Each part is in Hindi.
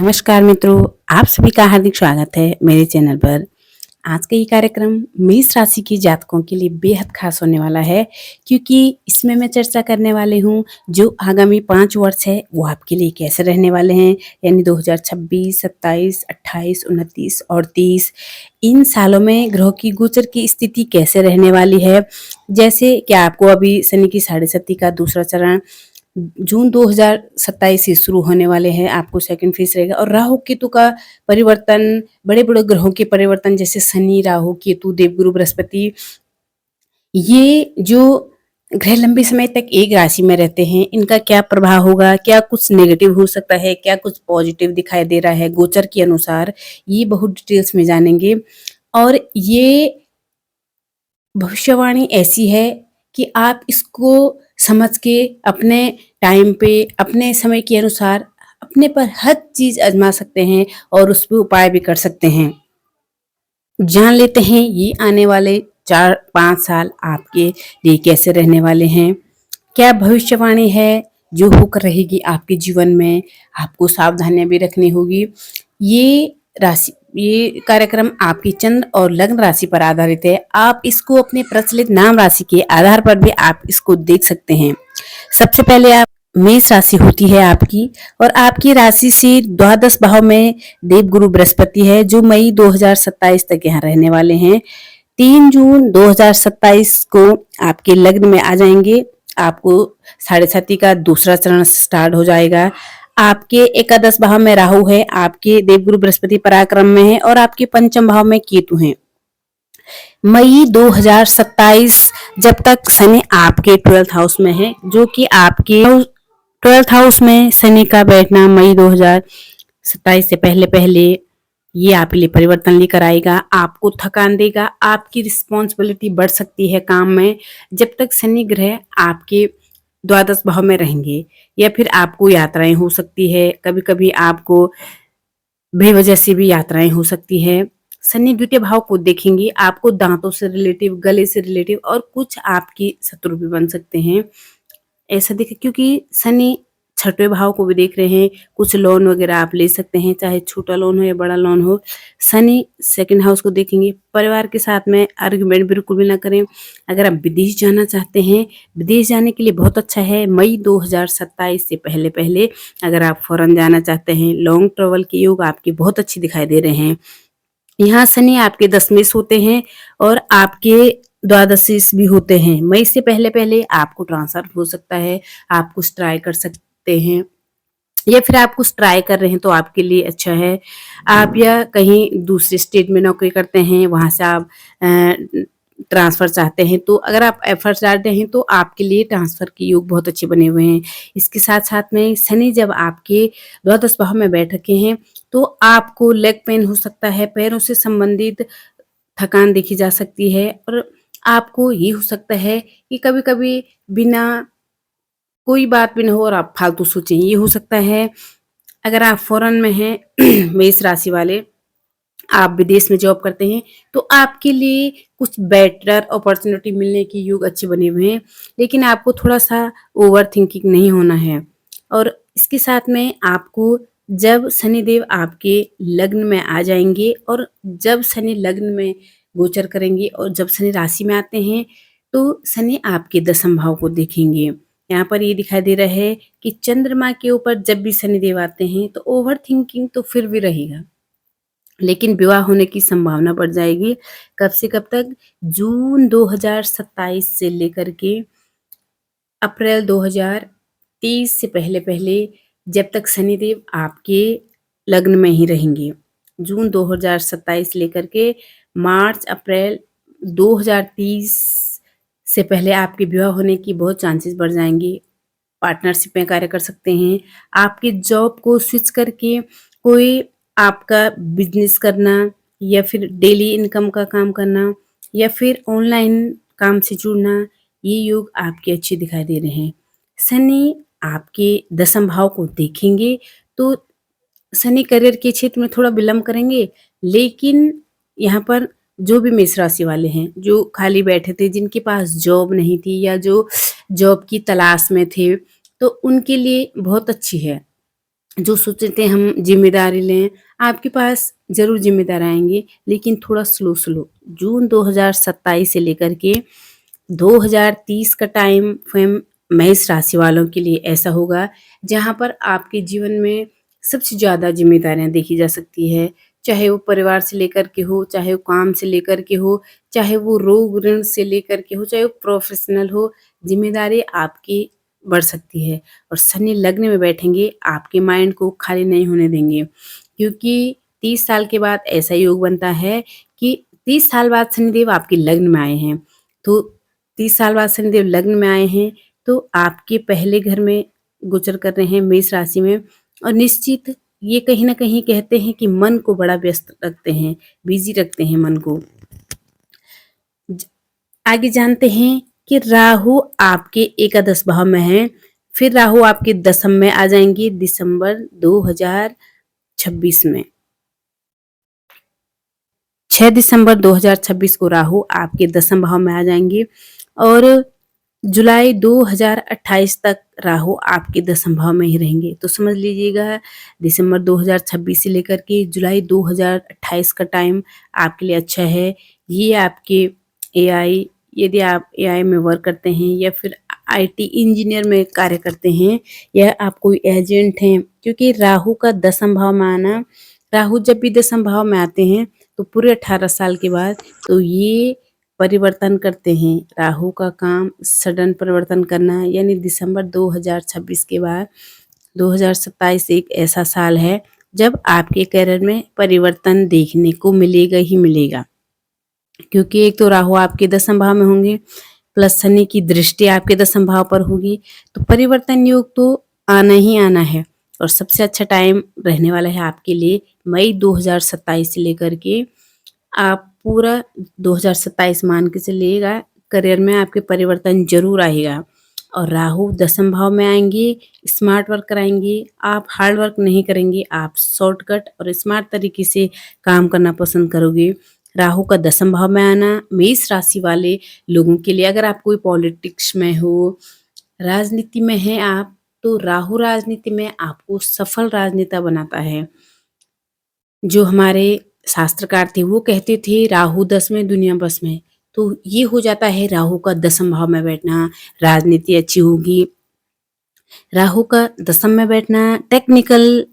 नमस्कार मित्रों, आप सभी का हार्दिक स्वागत है मेरे चैनल पर। आज का ये कार्यक्रम मेष राशि के जातकों के लिए बेहद खास होने वाला है, क्योंकि इसमें मैं चर्चा करने वाली हूँ जो आगामी 5 वर्ष है वो आपके लिए कैसे रहने वाले हैं। यानी 2026, 27, 28, 29 और 30 इन सालों में ग्रहों की गोचर की स्थिति कैसे रहने वाली है। जैसे कि आपको अभी शनि की साढ़े सती का दूसरा चरण जून 2027 से शुरू होने वाले हैं, आपको सेकंड फेज रहेगा। और राहु केतु का परिवर्तन, बड़े बड़े ग्रहों के परिवर्तन जैसे शनि, राहु, केतु, देवगुरु, बृहस्पति, ये जो ग्रह लंबे समय तक एक राशि में रहते हैं, इनका क्या प्रभाव होगा, क्या कुछ नेगेटिव हो सकता है, क्या कुछ पॉजिटिव दिखाई दे रहा है गोचर के अनुसार, ये बहुत डिटेल्स में जानेंगे। और ये भविष्यवाणी ऐसी है कि आप इसको समझ के अपने टाइम पे, अपने समय के अनुसार अपने पर हर चीज आजमा सकते हैं और उस पर उपाय भी कर सकते हैं। जान लेते हैं ये आने वाले 4-5 साल आपके लिए कैसे रहने वाले हैं। क्या भविष्यवाणी है जो होकर रहेगी आपके जीवन में, आपको सावधानियां भी रखनी होगी। ये कार्यक्रम आपकी चंद्र और लग्न राशि पर आधारित है। आप इसको अपने प्रचलित नाम राशि के आधार पर भी आप इसको देख सकते हैं। सबसे पहले आप मेष राशि होती है आपकी, और आपकी राशि से द्वादश भाव में देवगुरु बृहस्पति है जो मई 2027 तक यहाँ रहने वाले हैं। 3 जून 2027 को आपके लग्न में आ जाएंगे। आपको साढ़े साती का दूसरा चरण स्टार्ट हो जाएगा। आपके एकादश भाव में राहु है, आपके देवगुरु बृहस्पति पराक्रम में है और आपके पंचम भाव में केतु है। मई 2027 जब तक शनि आपके 12th हाउस में है, जो कि आपके 12th हाउस में शनि का बैठना मई 2027 से पहले पहले ये आपके लिए परिवर्तन लेकर आएगा। आपको थकान देगा, आपकी रिस्पॉन्सिबिलिटी बढ़ सकती है काम में जब तक शनि ग्रह आपके द्वादश भाव में रहेंगे। या फिर आपको यात्राएं हो सकती है, कभी कभी आपको बेवजह से भी यात्राएं हो सकती है। शनि द्वितीय भाव को देखेंगे, आपको दांतों से रिलेटिव, गले से रिलेटिव और कुछ आपकी शत्रु भी बन सकते हैं। ऐसा देखे क्योंकि शनि छठवें भाव को भी देख रहे हैं। कुछ लोन वगैरह आप ले सकते हैं, चाहे छोटा लोन हो या बड़ा लोन हो। शनि सेकंड हाउस को देखेंगे। परिवार के साथ में आर्ग्यूमेंट बिल्कुल भी ना करें। अगर आप विदेश जाना चाहते हैं, विदेश जाने के लिए बहुत अच्छा है मई 2027 से पहले पहले। अगर आप फॉरेन जाना चाहते हैं, लॉन्ग ट्रेवल के योग आपके बहुत अच्छे दिखाई दे रहे हैं। यहाँ शनि आपके दशमेश होते हैं और आपके द्वादशीस भी होते हैं। मई से पहले पहले आपको ट्रांसफर हो सकता है, आप कुछ ट्राई कर सकते हैं, या फिर आप कुछ ट्राई कर रहे हैं तो आपके लिए अच्छा है। आप या कहीं दूसरे स्टेट में नौकरी करते हैं, वहां से आप ट्रांसफर चाहते हैं, तो अगर आप एफर्ट्स डालते हैं तो आपके लिए ट्रांसफर के योग बहुत अच्छे बने हुए हैं। इसके साथ साथ में शनि जब आपके द्वादश भाव में बैठ रखे हैं तो आपको लेग पेन हो सकता है, पैरों से संबंधित थकान देखी जा सकती है। और आपको ये हो सकता है कि कभी कभी बिना कोई बात भी ना हो और आप फालतू सोचें, ये हो सकता है। अगर आप फॉरेन में हैं मेष राशि वाले, आप विदेश में जॉब करते हैं, तो आपके लिए कुछ बेटर अपॉर्चुनिटी मिलने की योग अच्छे बने हुए हैं, लेकिन आपको थोड़ा सा ओवर थिंकिंग नहीं होना है। और इसके साथ में आपको जब शनिदेव आपके लग्न में आ जाएंगे और जब शनि लग्न में गोचर करेंगे और जब शनि राशि में आते हैं तो शनि आपके दशम भाव को देखेंगे। यहाँ पर ये दिखाई दे रहा है कि चंद्रमा के ऊपर जब भी शनिदेव आते हैं तो ओवर थिंकिंग तो फिर भी रहेगा, लेकिन विवाह होने की संभावना बढ़ जाएगी। कब से कब तक? जून 2027 से लेकर के अप्रैल 2030 से पहले पहले, जब तक शनिदेव आपके लग्न में ही रहेंगे। जून 2027 लेकर के मार्च अप्रैल 2030 से पहले आपके विवाह होने की बहुत चांसेस बढ़ जाएंगे। पार्टनरशिप में कार्य कर सकते हैं। आपके जॉब को स्विच करके कोई आपका बिजनेस करना, या फिर डेली इनकम का काम करना, या फिर ऑनलाइन काम से जुड़ना, ये योग आपके अच्छे दिखाई दे रहे हैं। शनि आपके दशम भाव को देखेंगे तो शनि करियर के क्षेत्र में थोड़ा विलंब करेंगे, लेकिन यहाँ पर जो भी मेष राशि वाले हैं जो खाली बैठे थे, जिनके पास जॉब नहीं थी या जो जॉब की तलाश में थे, तो उनके लिए बहुत अच्छी है। जो सोचते हैं हम जिम्मेदारी लें, आपके पास ज़रूर ज़िम्मेदार आएँगे, लेकिन थोड़ा स्लो-स्लो। जून 2027 से लेकर के 2030 का टाइम फ्रेम मेष राशि वालों के लिए ऐसा होगा, जहाँ पर आपके जीवन में सबसे ज़्यादा ज़िम्मेदारियाँ देखी जा सकती है। चाहे वो परिवार से लेकर के हो, चाहे वो काम से लेकर के हो, चाहे वो रोग ऋण से लेकर के हो, चाहे वो प्रोफ़ेशनल हो, ज़िम्मेदारी आपकी बढ़ सकती है। और शनि लग्न में बैठेंगे, आपके माइंड को खाली नहीं होने देंगे, क्योंकि 30 साल के बाद ऐसा योग बनता है कि 30 साल बाद शनिदेव आपके लग्न में आए हैं। तो 30 साल बाद शनिदेव लग्न में आए हैं, तो आपके पहले घर में गोचर कर रहे हैं मेष राशि में, और निश्चित ये कहीं न कहीं कहते हैं कि मन को बड़ा व्यस्त रखते हैं, बिज़ी रखते हैं मन को। ज आगे जानते हैं कि राहु आपके एकादश भाव में है, फिर राहु आपके दशम में आ जाएँगे दिसंबर 2026 में। 6 दिसंबर 2026 को राहु आपके दशम भाव में आ जाएँगे, और जुलाई 2028 तक राहु आपके दशम भाव में ही रहेंगे। तो समझ लीजिएगा, दिसंबर 2026 से लेकर के जुलाई 2028 का टाइम आपके लिए अच्छा है। ये आपके एआई, यदि आप एआई में वर्क करते हैं या फिर आईटी इंजीनियर में कार्य करते हैं, या आप कोई एजेंट हैं, क्योंकि राहु का दशम भाव में आना, राहु जब भी दशम भाव में आते हैं तो पूरे 18 साल के बाद तो ये परिवर्तन करते हैं। राहु का काम सडन परिवर्तन करना, यानी दिसंबर 2026 के बाद 2027 एक ऐसा साल है जब आपके करियर में परिवर्तन देखने को मिलेगा ही मिलेगा, क्योंकि एक तो राहु आपके दशम भाव में होंगे, प्लस शनि की दृष्टि आपके दशम भाव पर होगी, तो परिवर्तन योग तो आना ही आना है। और सबसे अच्छा टाइम रहने वाला है आपके लिए मई 2027 से लेकर के आप पूरा 2027 मान के चलिएगा, करियर में आपके परिवर्तन ज़रूर आएगा। और राहु दशम भाव में आएँगे, स्मार्ट वर्क कराएँगे, आप हार्ड वर्क नहीं करेंगे, आप शॉर्टकट और स्मार्ट तरीके से काम करना पसंद करोगे। राहु का दशम भाव में आना मेष राशि वाले लोगों के लिए, अगर आप कोई पॉलिटिक्स में हो, राजनीति में हैं आप, तो राहु राजनीति में आपको सफल राजनेता बनाता है। जो हमारे शास्त्रकार थे वो कहते थे राहु 10 में दुनिया बस में, तो ये हो जाता है राहु का दशम भाव में बैठना, राजनीति अच्छी होगी। राहु का दशम में बैठना technical,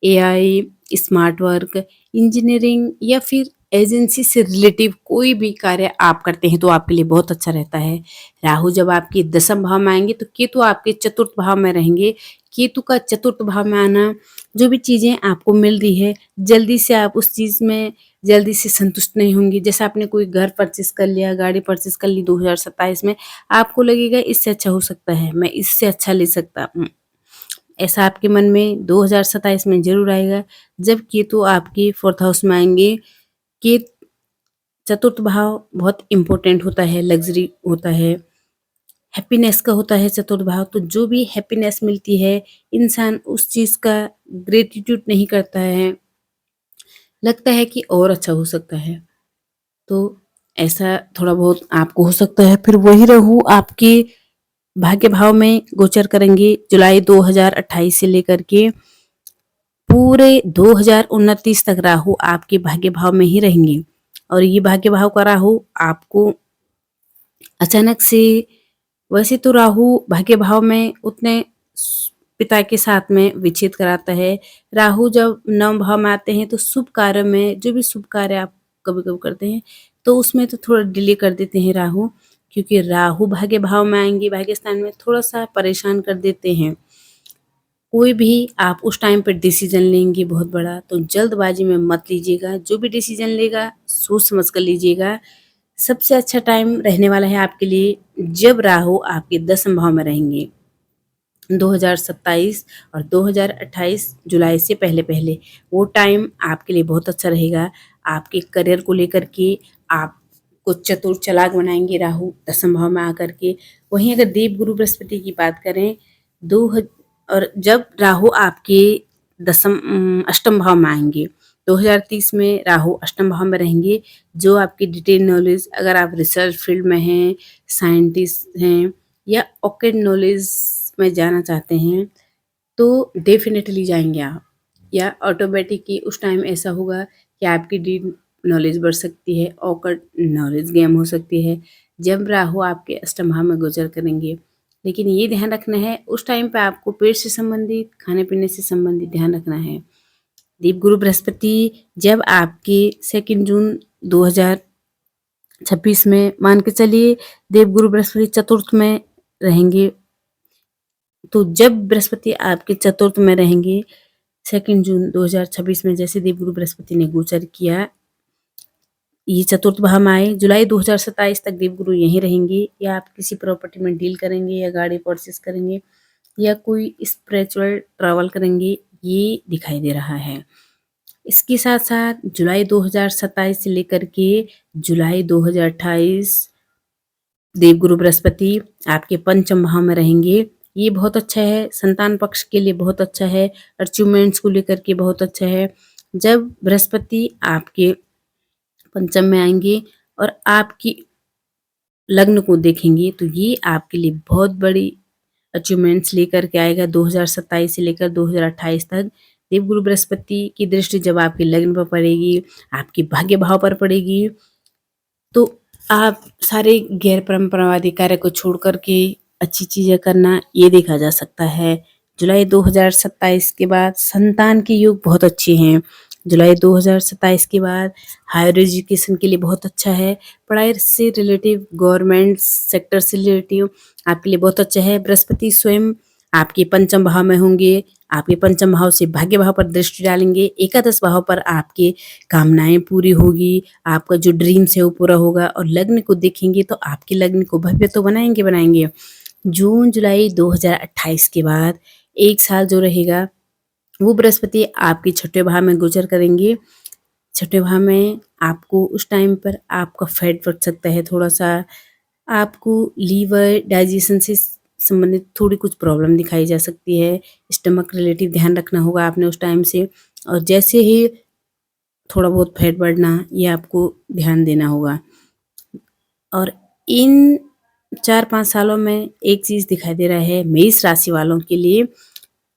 AI, smart work, engineering या फिर एजेंसी से रिलेटिव कोई भी कार्य आप करते हैं तो आपके लिए बहुत अच्छा रहता है। राहु जब आपके दशम भाव में आएंगे तो केतु आपके चतुर्थ भाव में रहेंगे। केतु का चतुर्थ भाव में आना, जो भी चीज़ें आपको मिल रही है जल्दी से आप उस चीज़ में जल्दी से संतुष्ट नहीं होंगे। जैसे आपने कोई घर परचेस कर लिया, गाड़ी परचेस कर ली 2027 में, आपको लगेगा इससे अच्छा हो सकता है, मैं इससे अच्छा ले सकता हूँ। ऐसा आपके मन में 2027 में ज़रूर आएगा, जब केतु आपके 4th हाउस में आएँगे। के चतुर्थ भाव बहुत इम्पोर्टेंट होता है, लग्ज़री होता है, हैप्पीनेस का होता है चतुर्थ भाव। तो जो भी हैप्पीनेस मिलती है, इंसान उस चीज़ का ग्रैटिट्यूड नहीं करता है, लगता है कि और अच्छा हो सकता है। तो ऐसा थोड़ा बहुत आपको हो सकता है। फिर वही राहु आपके भाग्य भाव में गोचर करेंगे जुलाई 2028 से लेकर के पूरे 2029 तक राहु आपके भाग्य भाव में ही रहेंगे। और ये भाग्य भाव का राहु आपको अचानक से, वैसे तो राहु भाग्य भाव में उतने पिता के साथ में विच्छेद कराता है। राहु जब नवम भाव में आते हैं तो शुभ कार्य में, जो भी शुभ कार्य आप कभी-कभी करते हैं तो उसमें तो थोड़ा डिले कर देते हैं राहु, क्योंकि राहु भाग्य भाव में आएँगे, भाग्य स्थान में थोड़ा-सा परेशान कर देते हैं। कोई भी आप उस टाइम पे डिसीजन लेंगे बहुत बड़ा, तो जल्दबाजी में मत लीजिएगा। जो भी डिसीजन लेगा सोच समझ कर लीजिएगा। सबसे अच्छा टाइम रहने वाला है आपके लिए जब राहु आपके दशम भाव में रहेंगे। 2027 और 2028 जुलाई से पहले-पहले वो टाइम आपके लिए बहुत अच्छा रहेगा। आपके करियर को लेकर के आपको चतुर चालाक बनाएँगे राहु दशम भाव में आकर के। वहीं अगर देवगुरु बृहस्पति की बात करें, दो ह और जब राहु आपके अष्टम भाव में आएँगे, 2030 में राहु अष्टम भाव में रहेंगे, जो आपकी डिटेल नॉलेज, अगर आप रिसर्च फील्ड में हैं, साइंटिस्ट हैं या ऑक्कल्ट नॉलेज में जाना चाहते हैं, तो डेफिनेटली जाएंगे आप, या ऑटोमेटिकली उस टाइम ऐसा होगा कि आपकी डीप नॉलेज बढ़ सकती है, ऑकल्ट नॉलेज गेम हो सकती है जब राहु आपके अष्टम भाव में गोचर करेंगे। लेकिन ये ध्यान रखना है उस टाइम पे आपको पेट से संबंधित, खाने पीने से संबंधित ध्यान रखना है। दीप गुरु बृहस्पति जब आपके 2 जून 2026 में मान के चलिए देवगुरु बृहस्पति चतुर्थ में रहेंगे, तो जब बृहस्पति आपके चतुर्थ में रहेंगे 2 जून 2026 में, जैसे देवगुरु बृहस्पति ने गोचर किया, ये चतुर्थ भाव में आए, जुलाई 2027 तक देवगुरु यहीं रहेंगे, या आप किसी प्रॉपर्टी में डील करेंगे, या गाड़ी परचेस करेंगे, या कोई स्पिरिचुअल ट्रैवल करेंगे, ये दिखाई दे रहा है। इसके साथ साथ जुलाई 2027 से लेकर के जुलाई 2028 देवगुरु बृहस्पति आपके पंचम भाव में रहेंगे। ये बहुत अच्छा है, संतान पक्ष के लिए बहुत अच्छा है, अचीवमेंट्स को लेकर के बहुत अच्छा है। जब बृहस्पति आपके पंचम में आएंगे और आपकी लग्न को देखेंगे तो ये आपके लिए बहुत बड़ी अचीवमेंट्स लेकर के आएगा। 2027 से लेकर 2028 तक देवगुरु बृहस्पति की दृष्टि जब आपके लग्न पर पड़ेगी, आपके भाग्य भाव पर पड़ेगी, तो आप सारे गैर परंपरावादी कार्य को छोड़ करके अच्छी चीजें करना, ये देखा जा सकता है। जुलाई 2027 के बाद संतान के योग बहुत अच्छे हैं। जुलाई 2027 के बाद हायर एजुकेशन के लिए बहुत अच्छा है। पढ़ाई से रिलेटिव, गवर्नमेंट सेक्टर से रिलेटिव आपके लिए बहुत अच्छा है। बृहस्पति स्वयं आपके पंचम भाव में होंगे, आपके पंचम भाव से भाग्य भाव पर दृष्टि डालेंगे, एकादश भाव पर आपकी कामनाएं पूरी होगी, आपका जो ड्रीम्स है वो पूरा होगा, और लग्न को देखेंगे तो आपके लग्न को भव्य तो बनाएंगे। जून जुलाई 2028 के बाद एक साल जो रहेगा वो बृहस्पति आपके छठे भाव में गोचर करेंगे। छठे भाव में आपको उस टाइम पर आपका फैट बढ़ सकता है, थोड़ा सा आपको लीवर डाइजेशन से संबंधित थोड़ी कुछ प्रॉब्लम दिखाई जा सकती है। स्टमक रिलेटिव ध्यान रखना होगा आपने उस टाइम से, और जैसे ही थोड़ा बहुत फैट बढ़ना, ये आपको ध्यान देना होगा। और इन 4-5 सालों में एक चीज दिखाई दे रहा है मेष राशि वालों के लिए,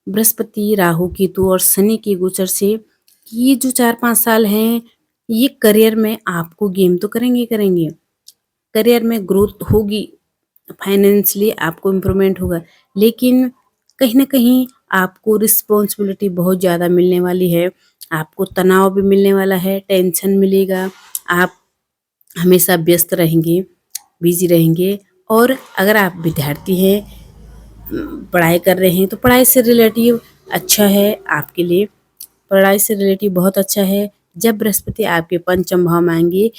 बृहस्पति, राहु, केतु और शनि के गोचर से, ये जो 4-5 साल हैं ये करियर में आपको गेम तो करेंगे, करियर में ग्रोथ होगी, फाइनेंशियली आपको इम्प्रूवमेंट होगा, लेकिन कहीं ना कहीं आपको रिस्पॉन्सिबिलिटी बहुत ज़्यादा मिलने वाली है, आपको तनाव भी मिलने वाला है, टेंशन मिलेगा, आप हमेशा व्यस्त रहेंगे, बिजी रहेंगे। और अगर आप विद्यार्थी हैं, पढ़ाई कर रहे हैं, तो पढ़ाई से रिलेटिव अच्छा है आपके लिए, पढ़ाई से रिलेटिव बहुत अच्छा है। जब बृहस्पति आपके पंचम भाव में आएंगे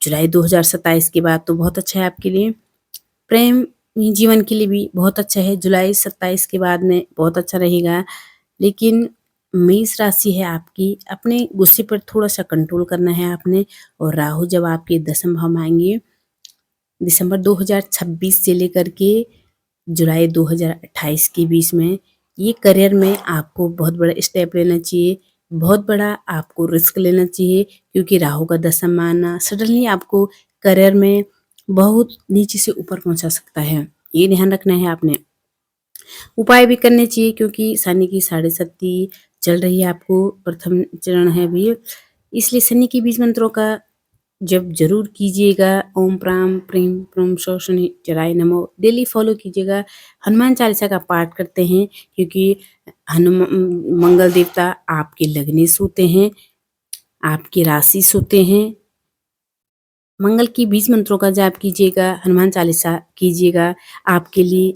जुलाई 2027 के बाद, तो बहुत अच्छा है आपके लिए। प्रेम जीवन के लिए भी बहुत अच्छा है, जुलाई 27 के बाद में बहुत अच्छा रहेगा। लेकिन मेष राशि है आपकी, अपने गुस्से पर थोड़ा सा कंट्रोल करना है आपने। और राहु जब आपके दसम भाव में आएंगे दिसंबर 2026 से लेकर के जुलाई 2028 के बीच में, ये करियर में आपको बहुत बड़ा स्टेप लेना चाहिए, बहुत बड़ा आपको रिस्क लेना चाहिए, क्योंकि राहु का दसम आना सडनली आपको करियर में बहुत नीचे से ऊपर पहुंचा सकता है, ये ध्यान रखना है आपने। उपाय भी करने चाहिए क्योंकि शनि की 7.5 चल रही है, आपको प्रथम चरण है अभी, इसलिए शनि के बीज मंत्रों का जब जरूर कीजिएगा। ओम प्राम प्रीम प्रोम सो शनिचराय नमो डेली फॉलो कीजिएगा। हनुमान चालीसा का पाठ करते हैं क्योंकि हनुमान मंगल देवता आपके लग्नेश होते हैं, आपकी राशि होते हैं। मंगल की बीज मंत्रों का जाप कीजिएगा, हनुमान चालीसा कीजिएगा, आपके लिए